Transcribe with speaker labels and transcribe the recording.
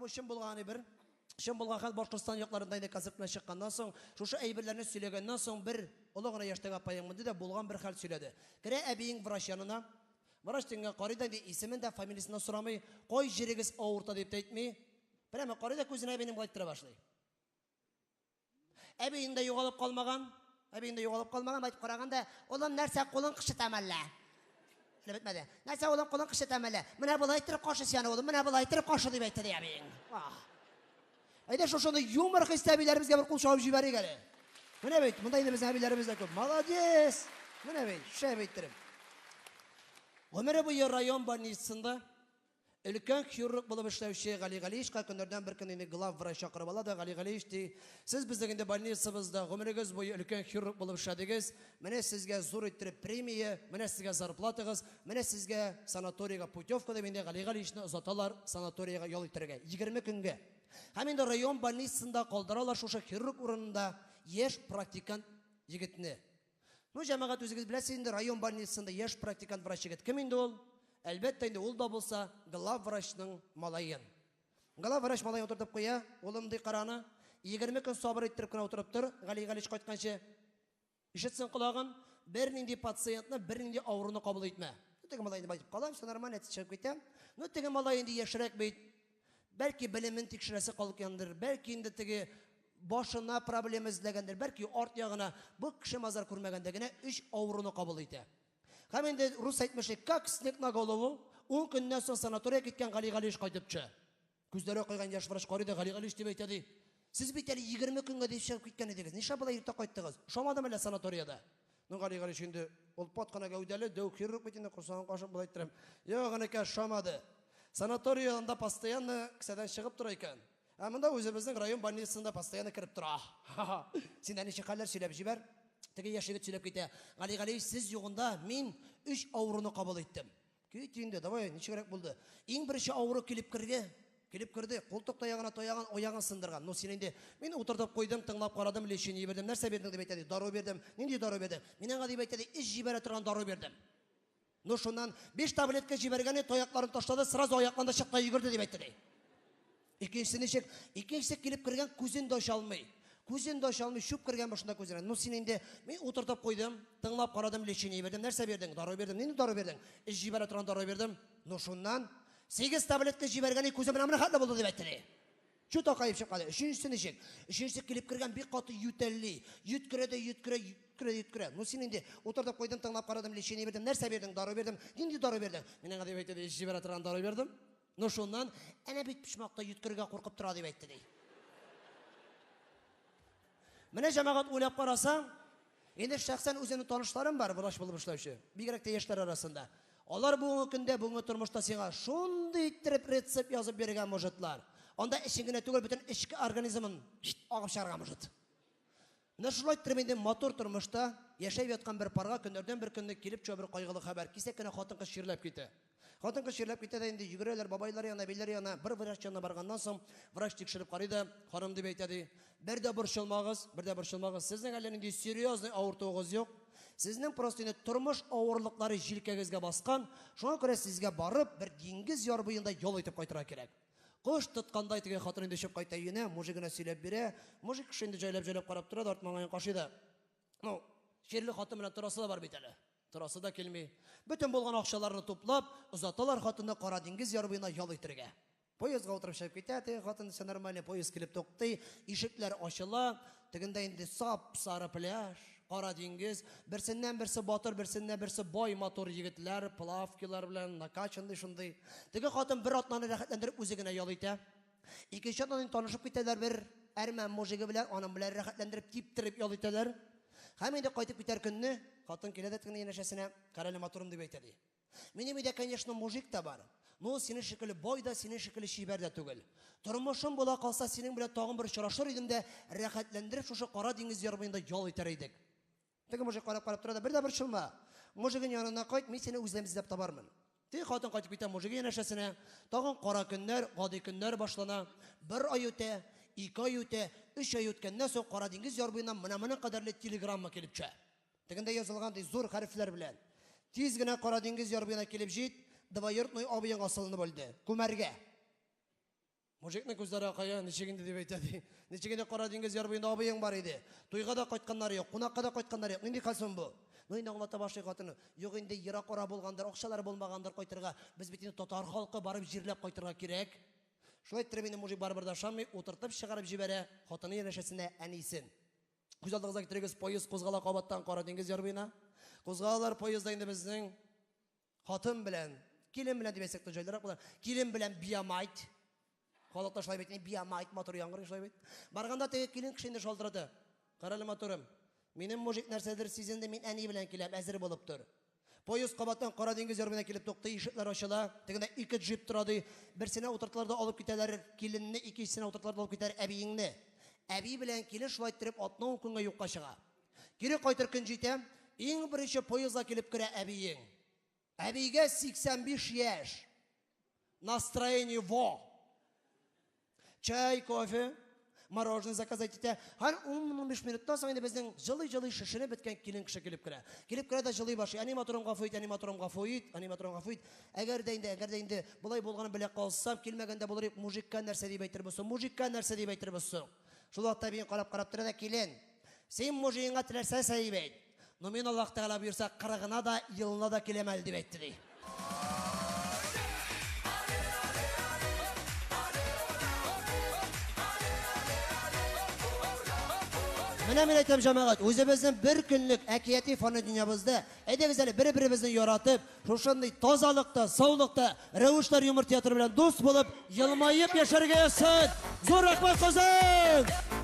Speaker 1: bu шым булганы бер. Шым булган хәл Башкортстан якларында инде концерт белән чыкканнан соң, шушы әйберләрне сөйләгәннән соң бер олы гына яшьтәге апаең монда да булган бер хәл сөйләде. Керә әбиең врач янына. Врач тиңгә карый да исемен дә, фамилиясын сорамый, кай җирегез авырта дип әйтми. Прямо карый да күзенә әбиенең булып тора башлый. Әбиең дә югалып калмаган. Әбиең дә югалып калмаган, айтып караганда, "Улым, нәрсә кулың кышытам әллә?" Бетмәде. Нәрсә улым кулың кышытам әллә? Менә булай итеп кашы сине улым, менә булай итеп кашы дип әйтте әбиең. Әйдә шушыны юмор хистәбиләребезгә бер кул шавып җибәрик әле. Менә бит, монда инде безнең әбиләребез дә күп. Молодец! Менә бит, шәп әйттереп. Гомере буе район больницасында өлкән хирург булып эшләүче Гали Галиевка көннәрдән бер көн инде глав врач чакырып ала да, Гали Галиев ди, сез безнең инде больницабызда гомерегез буе өлкән хирург булып эшләдегез, менә сезгә зур иттереп премия, менә сезгә зарплатагыз, менә сезгә санаторийга путевка дип инде Гали Галиевны озаталар санаторийга ял итәргә 20 көнгә. Һәм инде район больницасында калдыралар шушы хирург урынында яшь практикант егетне. Ну, җәмәгать үзегез беләсез инде район больницасында яшь практикант врач егет кем инде ул? Әлбәттә инде ул да булса глав врачның малайын. Глав врач малайын утыртып куя, улым ди караны, 20 көн сабыр иттереп кенә утырып тор, Гали Галич кайтканчы. Ишетсен колагын, бер нинди пациентны, бер нинди авыруны кабул итмә. Теге малай инде байтып калам, все нормально, чыгып китә. Ну, теге малай инде яшьрәк бит. Бәлки белемен тикшерәсе калгандыр, бәлки инде теге башына проблема эзләгәндер, бәлки арт ягына бу кеше мазар күрмәгәндә генә 3 авыруны кабул итә. Һәм инде рус әйтмеше, как снег на голову, 10 көннән соң санаторийга киткән Гали Галиш кайтып төшә. Күзләре кайган яшь врач карый да Гали Галиш дип әйтә ди. Сез бит әле 20 көнгә дип чыгып киткән идегез. Нишләп болай иртә кайттыгыз? Шамадым әле санаторийда. Ну, Гали Галиш инде ул паткана гәүдәле, дәү хирург бит инде курсагын кашып болай әйттем. Юк, анакә шамады. Санаторийда постоянно кесәдән чыгып тора икән. Ә монда үзебезнең район больницасында постоянно кирип тора. Син әни шикәлләр сөйләп җибәр. Теге яшьлек сөйләп китә. Гали Галиев, сез югында мин 3 авыруны кабул иттем. Кит инде, давай, ничегрәк булды. Иң беренче авыру килеп керде. Култык таягына таяган, аягын сындырган. Ну, син инде мин утыртып куйдым, тыңлап карадым, лечение бердем. Нәрсә бердең дип әйтә ди? Дару бердем. Нинди дару бердем? Минең гади әйтә ди, ич җибәрә торган дару бердем. Ну, шуннан 5 таблетка җибәргәне, таякларын ташлады, сразу аякланда чыкты, йөгерде дип әйтте ди. Икенчесе килеп кергән, күзен дә ача алмый. Күзен дә ача алмый, шуп кергән башында күзенә. Ну, син инде мин утыртып куйдым, тыңлап карадым, лечение бердем. Нәрсә бердең? Дару бердем. Нинди дару бердең? Ич җибәрә торган дару бердем. Ну, шуннан 8 таблетка җибәргәне, күзем менә хәтле булды дип әйтте ди. Чута кайып чыккан. Өченчесе ничек? Өченчесе килеп кергән, бик каты ютәлли. Йөткерә. Ну, син инде утыртып куйдым, тыңлап карадым, лечение бердем. Нәрсә бердең? Дару бердем. Нинди дару бердең? Минең гади әйтә ди, ич җибәрә торган дару бердем. Ну, шуннан әнә бит пишмакта йөткергә куркып тора дип әйтте ди. Менә җәмәгать уйлап карасаң, инде шәхсән үзенең танышларым бар, врач булып эшләүче. Бигрәк тә яшьләр арасында. Алар бүгенге көндә, бүгенге тормышта сиңа шундый иттереп рецепт язып биргән мужиклар. Анда эшең генә түгел, бөтен эчке организмын агып чыгарган мужит. Менә шулай иттереп инде мотор тормышта яшәп яткан бер парга көннәрдән бер көнне килеп чыга бер кайгылы хәбәр. Кисәк кенә хатын-кыз ширләп китә. Хатын-кыз ширләп китә дә инде йөгерәләр бабайлар янына, биләр янына, бер врач янына барганнан соң врач тикшереп карый да, ханым дип әйтә ди. Бер дә борчылмагыз. Сезнең әллә нинди серьезный авыртуыгыз юк. Сезнең просто инде тормыш авырлыклары җилкәгезгә баскан. Шуңа күрә сезгә барып бер диңгез яр буенда ял итеп кайтырга кирәк. Кош тоткандай теге хатын инде чыгып кайта өенә, мужигына сөйләп бирә. Мужик кеше инде җайлап карап тора, артмаган кашый да. Ну, ширле хатын белән торасы да бар бит әле. Торасы да килми. Бүтән булган акчаларны туплап, озаталар хатынны Кара диңгез яр буена ял итәргә. Поездга утырып чыгып китә, теге хатын все нормально, поезд килеп туктый, ишекләр ачыла, тегендә инде сап сары пляж, Кара диңгез, берсеннән берсе батыр, берсеннән берсе бай мотор егетләр, плавкилар белән накачанды шундый. Теге хатын бер атнаны рәхәтләндереп үзе генә ял итә. Икенче атнаны танышып китәләр бер әрмән мужиге белән, аның белән рәхәтләндереп типтереп ял итәләр. Һәм инде кайтып китәр көнне хатын килә дә теге янәшәсенә, "Карале моторым" дип әйтә ди. Минем дә, конечно, мужик та бар. Ну, синең шикелле бай да, синең шикелле шибәр дә түгел. Тормышым була калса, синең белән тагын бер очрашыр идем дә, рәхәтләндереп шушы Кара диңгез яр буенда ял итәр идек. Теге мужик карап тора да, бер дә борчылма. Мужигын янына кайт, мин сине үзем эзләп табармын. Теге хатын кайтып китә мужиге янәшәсенә, тагын кара көннәр, гади көннәр башлана. 1 ай үтә, 2 ай үтә, 3 ай үткәннән соң Кара диңгез яр буеннан менә кадәрле телеграмма килеп төшә. Тегендә язылган ди зур хәрефләр белән. Тиз генә Кара диңгез яр буена килеп җит, двоюродный абыең асылны бүлде. Күмәргә. Мужикның күзләре акая, ничегинде дип әйтәди. Ничегинде Кара диңгез яр буенда абыең бар иде. Туйга да кайтканнары юк, кунакка да кайтканнары юк. Нинди хәлсен бу? Ну инде аңлата башлый хатыны. Юк инде ерак ара булгандыр, акчалары булмагандыр кайтырга. Без бит инде татар халкы барып җирләп кайтырга кирәк. Шулай иттереп инде мужик барыбер да шамый, утыртып чыгарып җибәрә, хатыны янәшәсенә әнисен. Күз алдыгызга китерегез, поезд кузгала кабаттан Кара диңгез яр буена. Кузгалалар поездда инде безнең хатын белән, килен белән дип әйтсәк тә җайлырак булыр. Килен белән биямайт. Халыкта шулай бит, биямайт матур яңгыр шулай бит. Барганда теге килен кеше инде шалтырады. Карале матурым. Минем мужик нәрсәдер сизенде, мин әни белән киләм, әзер булып тор. Поезд кабаттан Кара диңгез ярына килеп тукты, ишекләр ачыла. Тегендә ике джип тора ди. Берсенә утыртылар да алып китәләр, киленне, икенчесенә утыртылар да алып китәр әбиеңне. Әби белән килен шулай иттереп атның көнгә юкка чыга. Кире кайтыр көн җитә, иң беренче поездга килеп керә әбиең. Әбигә 85 яшь. Настроение во. Чай, кофе, мороженое заказать итә. Һәр 15 минуттан соң инде безнең җылый-җылый шешенеп беткән килен кеше килеп керә. Килеп керә дә җылый башлый. Аниматорым гафу ит, аниматорым гафу ит, аниматорым гафу ит. Әгәр дә инде булай булганын белә калсам, килмәгәндә булыр, мужикка нәрсә дип әйтербез соң? Мужикка нәрсә дип әйтербез соң? Шул вакытта бин карап тора да килен. Син мужигыңа теләсә сәйб әйт. Но мин Аллаһ Тәгалә буйрса 40-на да, елына да киләм әле дип әйтте ди. Менә мен әйтәм җәмәгать, үзебезнең бер көнлек әкияти фаны дөньябызда, әйдәгез әле бер-беребезне яратып, шушындый тазалыкта, саулыкта, рәвештәр юмор театры белән дуст булып, елмаеп яшәргә ясат. Зур рәхмәт кызым!